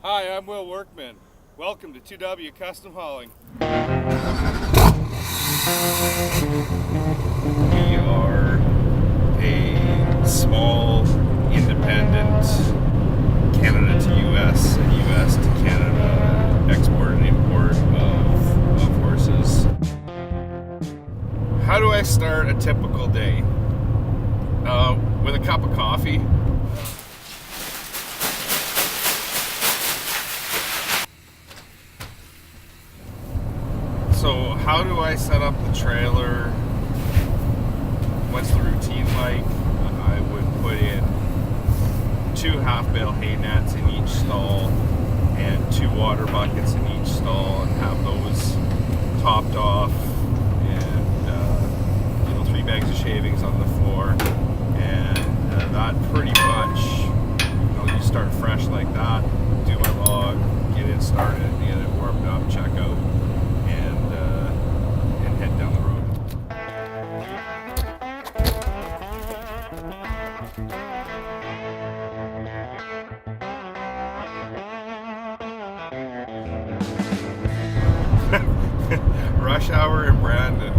Hi, I'm Will Workman. Welcome to 2W Custom Hauling. We are a small, independent Canada to US and US to Canada export and import of horses. How do I start a typical day? With a cup of coffee. So how do I set up the trailer? What's the routine like? I would put in 2 half-bale hay nets in each stall and 2 water buckets in each stall and have those topped off, and 3 bags of shavings on the floor, and that pretty much, you start fresh like that, do my log, get it started, get it warmed up, check out, and head down the road. Rush hour in Brandon.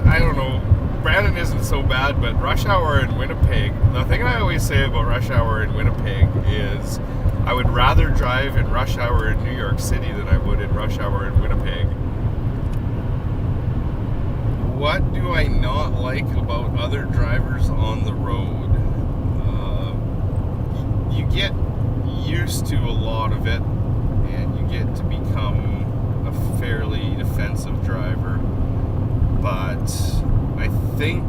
I don't know. Brandon isn't so bad, but rush hour in Winnipeg. The thing I always say about rush hour in Winnipeg is I would rather drive in rush hour in New York City than I would in rush hour in Winnipeg. What do I not like about other drivers on the road? You get used to a lot of it, and you get to become a fairly defensive driver. But I think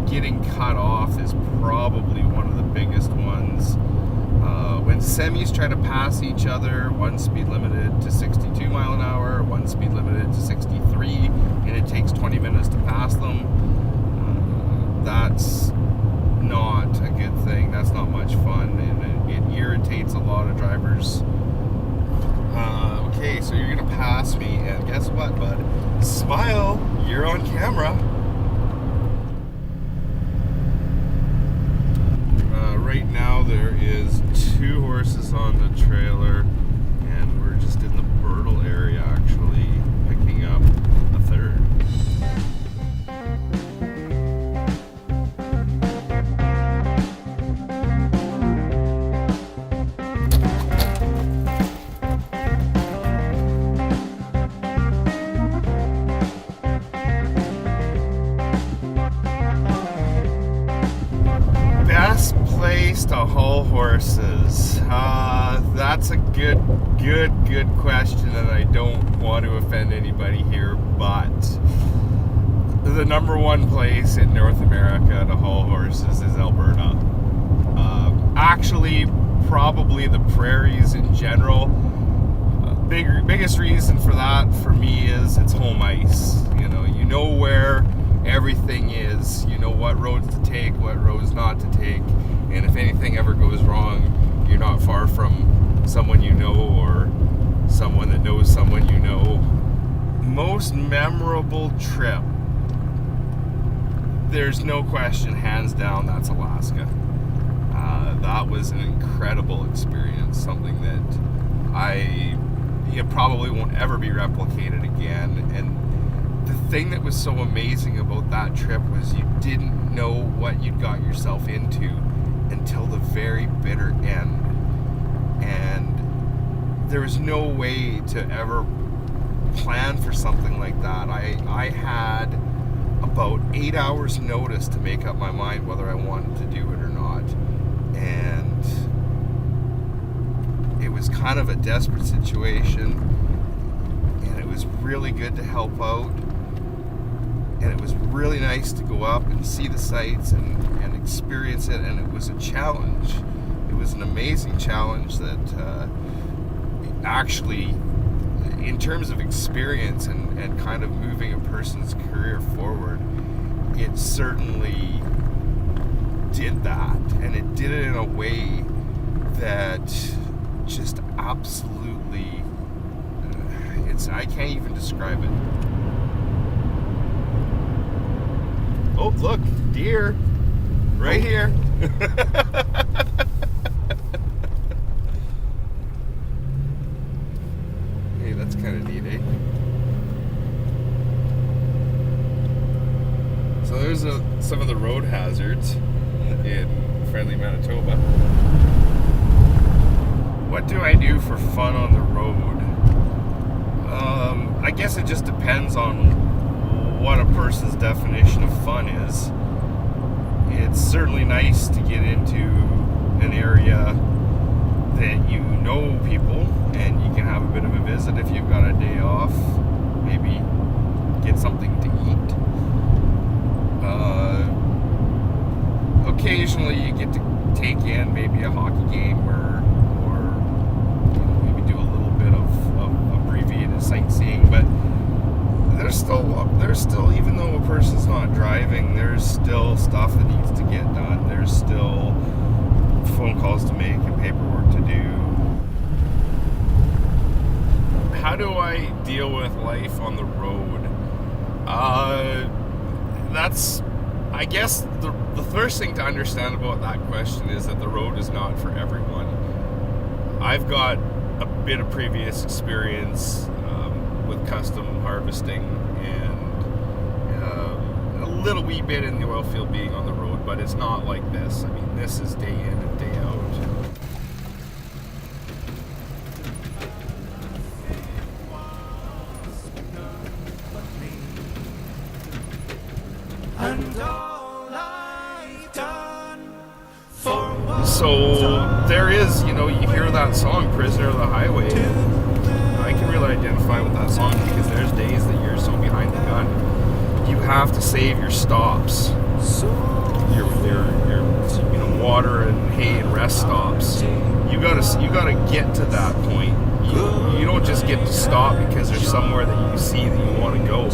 getting cut off is probably one of the biggest ones. When semis try to pass each other, one speed limited to 62 mile an hour, one speed limited to 63, and it takes 20 minutes to pass them, that's not a good thing. That's not much fun, and it irritates a lot of drivers. Okay, so you're gonna pass me, and guess what, bud? Smile, you're on camera. Right now there is 2 horses on the trailer, and we're just in the Birtle area actually picking up a third. Best place to haul horses? That's a good question, and I don't want to offend anybody here, but the number one place in North America to haul horses is Alberta. Actually, probably the prairies in general. Biggest reason for that for me is it's home ice. You know where everything is. You know what roads to take, what roads not to take, and if anything ever goes wrong, you're not far from someone you know or someone that knows someone you know. Most memorable trip, there's no question, hands down, that's Alaska. That was an incredible experience, something that probably won't ever be replicated again. And the thing that was so amazing about that trip was you didn't know what you'd got yourself into until the very bitter end. And there was no way to ever plan for something like that. I had about 8 hours notice to make up my mind whether I wanted to do it or not. And it was kind of a desperate situation, and it was really good to help out. And it was really nice to go up and see the sights and experience it, and it was a challenge. It was an amazing challenge that actually, in terms of experience and kind of moving a person's career forward, it certainly did that. And it did it in a way that just absolutely, I can't even describe it. Oh, look, deer, right here. That's kind of neat, eh? So there's some of the road hazards in friendly Manitoba. What do I do for fun on the road? I guess it just depends on what a person's definition of fun is. It's certainly nice to get into an area that you know people and you can have a bit of a visit if you've got a day off. Maybe get something to eat. Occasionally you get to take in maybe a hockey game or you know, maybe do a little bit of abbreviated sightseeing, but there's still, even though a person's not driving, there's still stuff that needs to get done. There's still phone calls to make and paperwork to do. How do I deal with life on the road? I guess the first thing to understand about that question is that the road is not for everyone. I've got a bit of previous experience with custom harvesting and a little wee bit in the oil field being on the road, but it's not like this. I mean, this is day in and day out. So there is, you know, you hear that song, Prisoner of the Highway, and I can really identify with that song because there's days that you're so behind the gun. You have to save your stops, your you know, water and hay and rest stops. You gotta get to that point. You don't just get to stop because there's somewhere that you see that you want to go.